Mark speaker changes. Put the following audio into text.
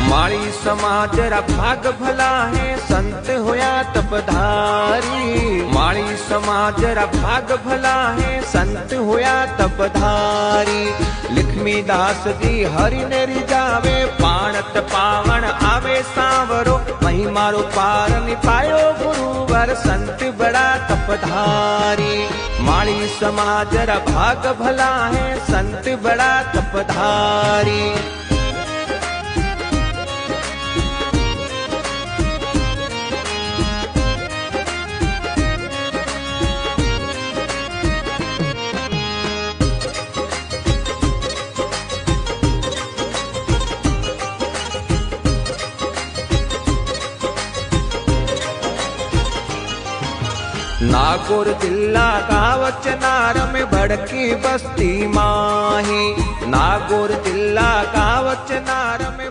Speaker 1: माड़ी समाज रा भाग भला है संत होया तपधारी। माड़ी समाज रा भाग भला है संत होया तपधारी। लक्ष्मी दास जी हरि ने रिजावे पाणत पावण आवे सांवरो। महिमारो पार निपायो गुरुवर संत बड़ा तपधारी। माड़ी समाज रा भाग भला है संत बड़ा तपधारी। नागौर जिला कावचनार में भड़की बस्ती माही। नागौर जिला कावचनार में